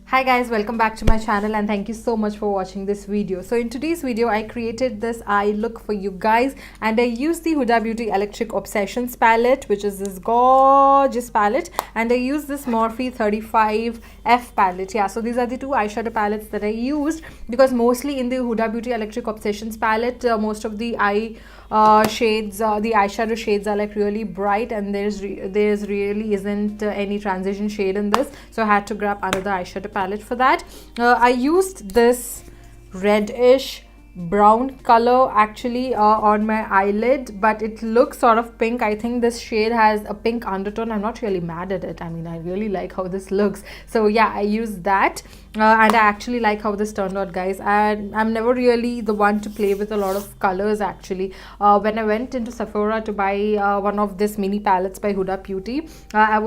Hi guys, welcome back to my channel and thank you so much for watching this video. So in today's video I created this eye look for you guys and I used the Huda Beauty Electric Obsessions palette, which is this gorgeous palette, and I used this Morphe 35F palette. Yeah, so these are the two eyeshadow palettes that I used because mostly in the Huda Beauty Electric Obsessions palette most of the shades, the eyeshadow shades are like really bright, and there's really isn't any transition shade in this, so I had to grab another eyeshadow palette for that. I used this reddish brown color actually on my eyelid, but it looks sort of pink. I think this shade has a pink undertone. I'm not really mad at it. I mean, I really like how this looks, so yeah, I used that. And I actually like how this turned out, guys. And I'm never really the one to play with a lot of colors actually. When I went into Sephora to buy one of this mini palettes by Huda Beauty, I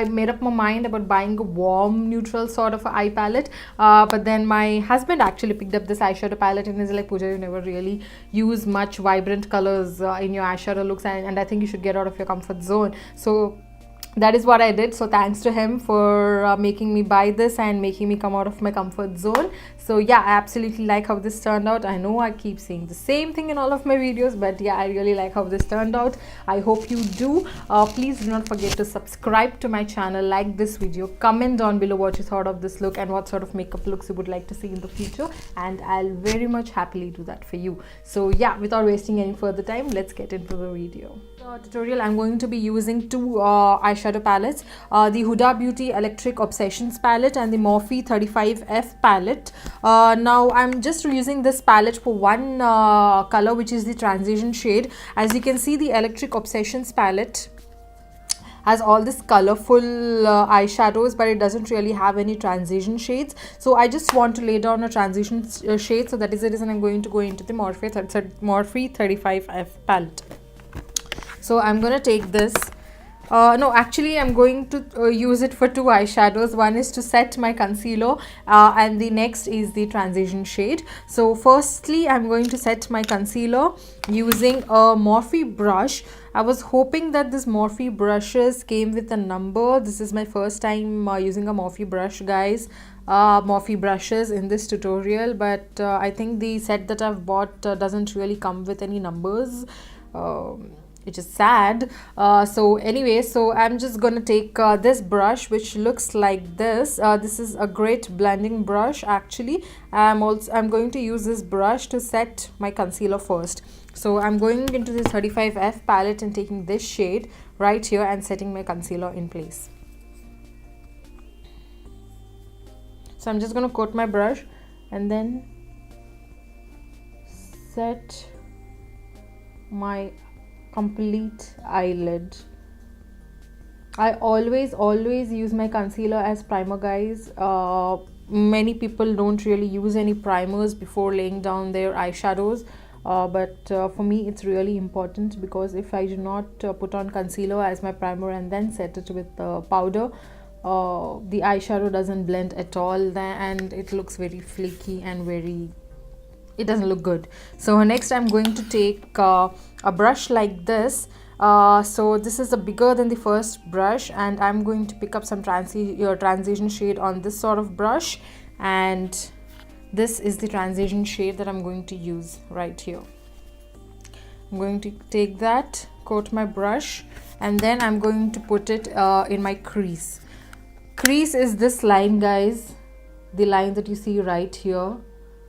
made up my mind about buying a warm neutral sort of eye palette, but then my husband actually picked up this eyeshadow palette and is like, Pooja, you never really use much vibrant colors in your eyeshadow looks, and I think you should get out of your comfort zone. So that is what I did. So thanks to him for making me buy this and making me come out of my comfort zone. So yeah, I absolutely like how this turned out. I know I keep saying the same thing in all of my videos, but yeah, I really like how this turned out. I hope you do. Please do not forget to subscribe to my channel, like this video, comment down below what you thought of this look and what sort of makeup looks you would like to see in the future, and I'll very much happily do that for you. So yeah, without wasting any further time, let's get into the video. Tutorial, I'm going to be using two eyeshadow palettes, the Huda Beauty Electric Obsessions palette and the Morphe 35F palette. Now I'm just using this palette for one color, which is the transition shade. As you can see, the Electric Obsessions palette has all this colorful eyeshadows, but it doesn't really have any transition shades. So I just want to lay down a transition shade, so that is the reason I'm going to go into the Morphe 35F palette. So I'm going to take this. No, actually I'm going to use it for two eyeshadows. One is to set my concealer and the next is the transition shade. So firstly I'm going to set my concealer using a Morphe brush. I was hoping that this Morphe brushes came with a number. This is my first time using a Morphe brush, guys. Morphe brushes in this tutorial, but I think the set that I've bought doesn't really come with any numbers. Which is sad. So anyway, so I'm just gonna take this brush, which looks like this. This is a great blending brush actually. I'm going to use this brush to set my concealer first. So I'm going into the 35F palette and taking this shade right here and setting my concealer in place. So I'm just gonna coat my brush and then set my complete eyelid. I always use my concealer as primer, guys. Many people don't really use any primers before laying down their eyeshadows, but for me it's really important, because if I do not put on concealer as my primer and then set it with powder, the eyeshadow doesn't blend at all, and it looks very flaky and it doesn't look good. So next I'm going to take a brush like this. So this is a bigger than the first brush, and I'm going to pick up some transition shade on this sort of brush, and this is the transition shade that I'm going to use right here. I'm going to take that, coat my brush, and then I'm going to put it in my crease. Crease is this line, guys, the line that you see right here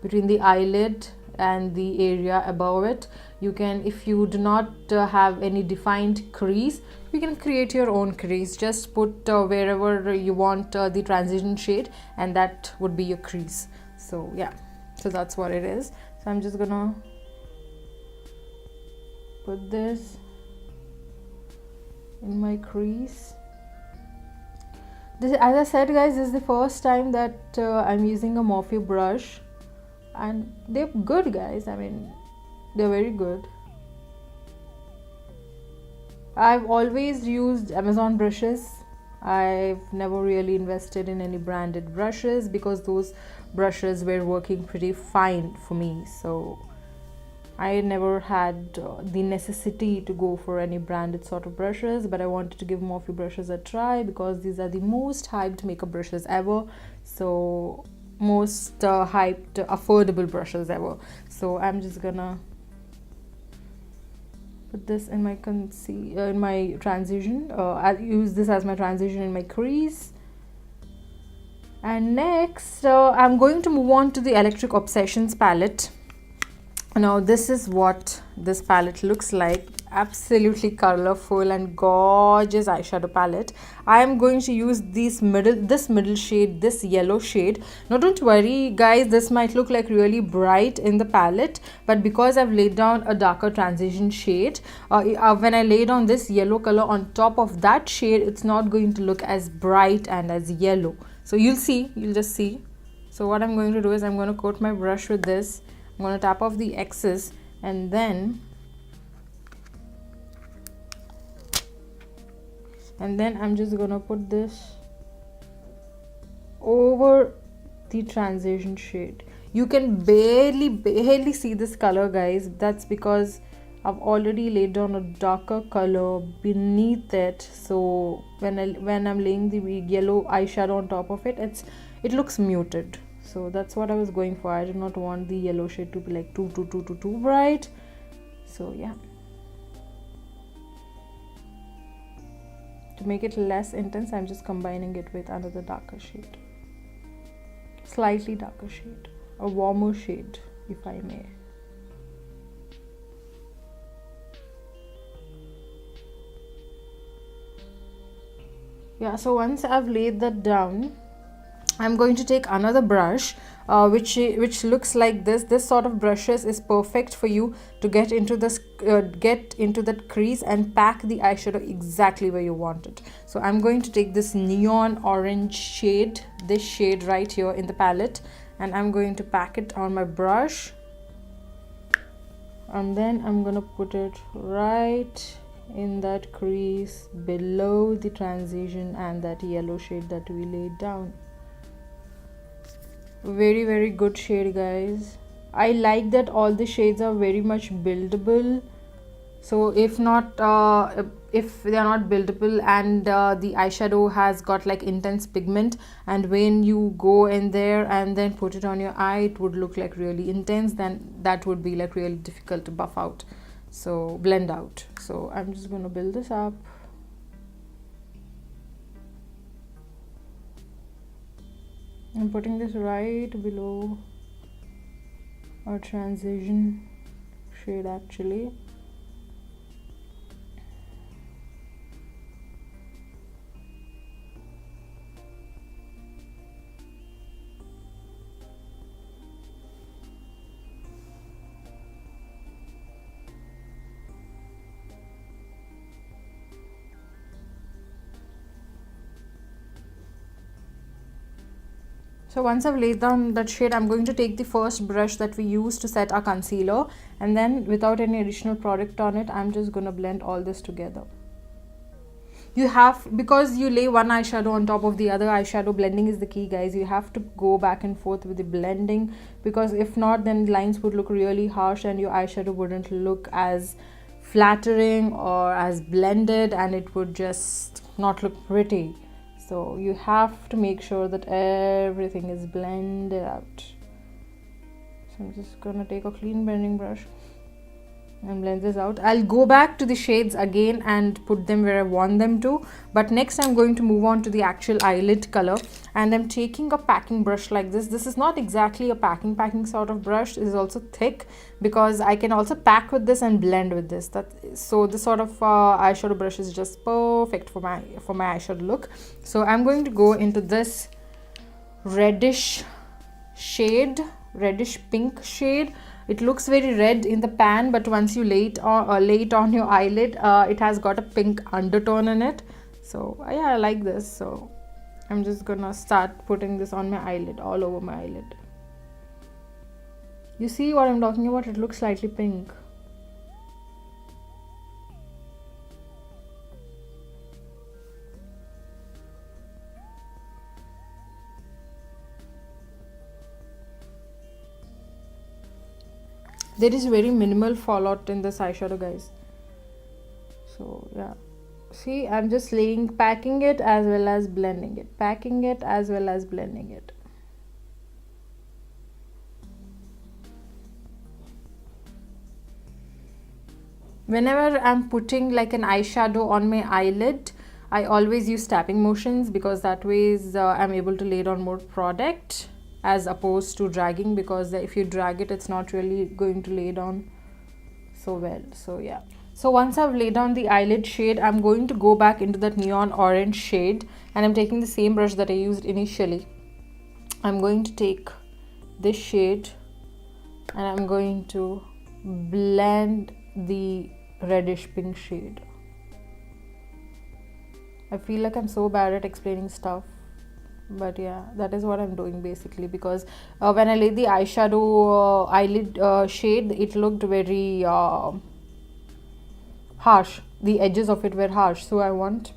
between the eyelid and the area above it. You can, if you do not have any defined crease, you can create your own crease. Just put wherever you want the transition shade, and that would be your crease. So yeah, so that's what it is. So I'm just gonna put this in my crease. This, as I said, guys, this is the first time that I'm using a Morphe brush, and they're good, guys. I mean, they're very good. I've always used Amazon brushes. I've never really invested in any branded brushes because those brushes were working pretty fine for me. So I never had the necessity to go for any branded sort of brushes, but I wanted to give Morphe brushes a try because these are the most hyped makeup brushes ever. So most hyped affordable brushes ever. So I'm just gonna put this in my in my transition. I'll use this as my transition in my crease. And next I'm going to move on to the Electric Obsessions palette. Now this is what this palette looks like. Absolutely colorful and gorgeous eyeshadow palette. I am going to use this middle shade, this yellow shade. Now don't worry guys, this might look like really bright in the palette, but because I've laid down a darker transition shade, when I lay down this yellow color on top of that shade, it's not going to look as bright and as yellow. So you'll just see. So what I'm going to do is I'm going to coat my brush with this. I'm going to tap off the excess, and then I'm just going to put this over the transition shade. You can barely see this color guys. That's because I've already laid down a darker color beneath it. So when I'm laying the yellow eyeshadow on top of it, it looks muted. So that's what I was going for. I did not want the yellow shade to be like too bright. So yeah, to make it less intense, I'm just combining it with another darker shade, slightly darker shade, a warmer shade if I may. Yeah, so once I've laid that down, I'm going to take another brush which looks like this. This sort of brushes is perfect for you to get into that crease and pack the eyeshadow exactly where you want it. So I'm going to take this neon orange shade, this shade right here in the palette, and I'm going to pack it on my brush, and then I'm gonna put it right in that crease below the transition and that yellow shade that we laid down. Very good shade guys. I like that all the shades are very much buildable. So if they are not buildable and the eyeshadow has got like intense pigment, and when you go in there and then put it on your eye, it would look like really intense, then that would be like really difficult to buff out, so blend out. So I'm just going to build this up. I'm putting this right below our transition shade actually. So once I've laid down that shade, I'm going to take the first brush that we used to set our concealer, and then without any additional product on it, I'm just going to blend all this together. Because you lay one eyeshadow on top of the other eyeshadow, blending is the key guys. You have to go back and forth with the blending, because if not, then lines would look really harsh and your eyeshadow wouldn't look as flattering or as blended, and it would just not look pretty. So you have to make sure that everything is blended out. So I'm just gonna take a clean blending brush and blend this out. I'll go back to the shades again and put them where I want them to, but next I'm going to move on to the actual eyelid color, and I'm taking a packing brush like this. This is not exactly a packing sort of brush. It is also thick because I can also pack with this and blend with this. So this sort of eyeshadow brush is just perfect for my eyeshadow look. So I'm going to go into this reddish pink shade. It looks very red in the pan, but once you lay it on your eyelid, it has got a pink undertone in it. So yeah, I like this. So I'm just gonna start putting this on my eyelid, all over my eyelid. You see what I'm talking about? It looks slightly pink. There is very minimal fallout in this eyeshadow, guys. So yeah, see, I'm just packing it as well as blending it, packing it as well as blending it. Whenever I'm putting like an eyeshadow on my eyelid, I always use tapping motions, because that way I'm able to lay down more product as opposed to dragging, because if you drag it, it's not really going to lay down so well. So yeah. So once I've laid down the eyelid shade, I'm going to go back into that neon orange shade, and I'm taking the same brush that I used initially. I'm going to take this shade and I'm going to blend the reddish pink shade. I feel like I'm so bad at explaining stuff, but yeah, that is what I'm doing basically, because when I laid the eyeshadow eyelid shade, it looked very harsh. The edges of it were harsh, so I want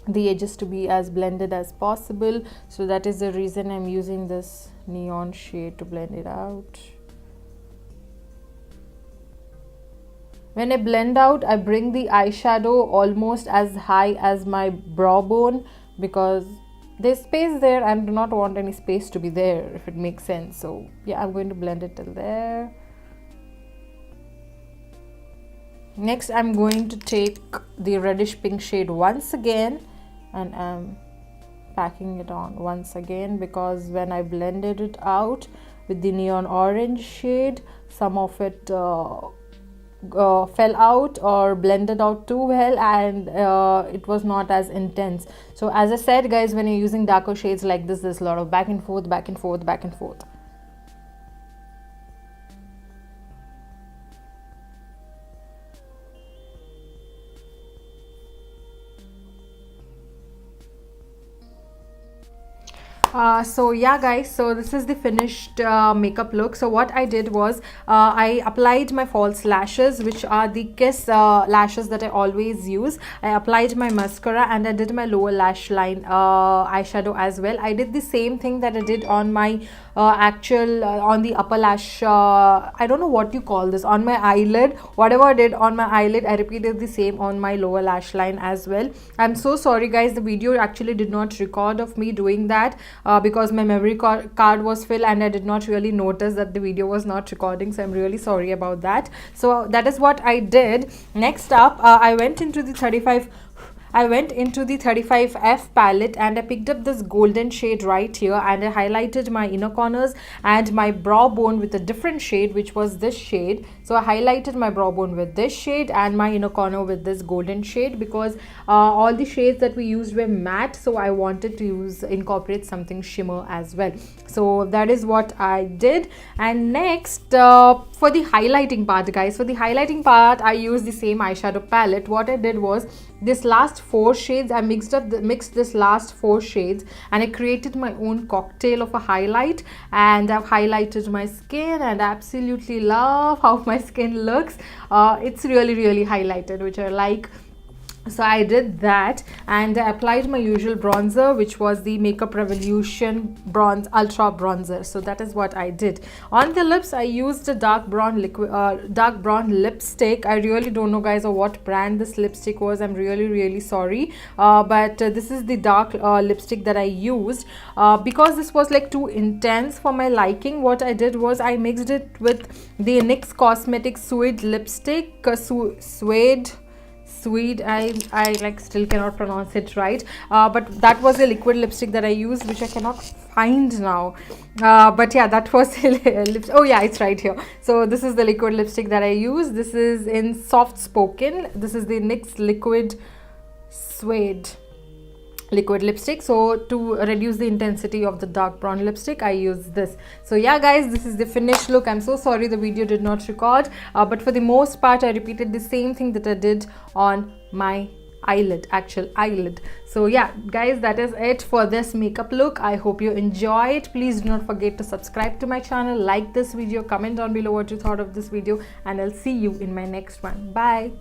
the edges to be as blended as possible. So that is the reason I'm using this neon shade to blend it out. When I blend out, I bring the eyeshadow almost as high as my brow bone, because there's space there and I do not want any space to be there, if it makes sense. So yeah, I'm going to blend it till there. Next, I'm going to take the reddish pink shade once again, and I'm packing it on once again, because when I blended it out with the neon orange shade, some of it fell out or blended out too well, and it was not as intense. So as I said, guys, when you're using darker shades like this, there's a lot of back and forth, back and forth, back and forth. So yeah, guys, so this is the finished makeup look. So what I did was I applied my false lashes, which are the Kiss lashes that I always use. I applied my mascara and I did my lower lash line eyeshadow as well. I did the same thing that I did on my on the upper lash, I don't know what you call this, on my eyelid. Whatever I did on my eyelid, I repeated the same on my lower lash line as well. I'm so sorry, guys, the video actually did not record of me doing that because my memory card was full and I did not really notice that the video was not recording. So I'm really sorry about that. So that is what I did. Next up, I went into the 35F palette and I picked up this golden shade right here, and I highlighted my inner corners and my brow bone with a different shade, which was this shade. So I highlighted my brow bone with this shade and my inner corner with this golden shade, because all the shades that we used were matte, so I wanted to incorporate something shimmer as well. So that is what I did. And next, for the highlighting part, guys, for the highlighting part, I used the same eyeshadow palette. What I did was, this last 4 shades, I mixed this last 4 shades and I created my own cocktail of a highlight, and I've highlighted my skin and I absolutely love how my skin looks. It's really highlighted, which I like. So I did that, and I applied my usual bronzer, which was the Makeup Revolution Bronze Ultra Bronzer. So that is what I did. On the lips, I used a dark brown lipstick. I really don't know, guys, or what brand this lipstick was. I'm really sorry, but this is the dark lipstick that I used. Because this was like too intense for my liking, what I did was I mixed it with the NYX Cosmetics Suede lipstick, Sweet, I like still cannot pronounce it right, but that was a liquid lipstick that I used, which I cannot find now, but yeah, that was oh yeah, it's right here. So this is the liquid lipstick that I used. This is in Soft Spoken. This is the NYX Liquid Suede liquid lipstick. So to reduce the intensity of the dark brown lipstick, I use this. So yeah, guys, this is the finished look. I'm so sorry the video did not record, but for the most part I repeated the same thing that I did on my actual eyelid. So yeah, guys, that is it for this makeup look. I hope you enjoy it. Please do not forget to subscribe to my channel, like this video, comment down below what you thought of this video, and I'll see you in my next one. Bye.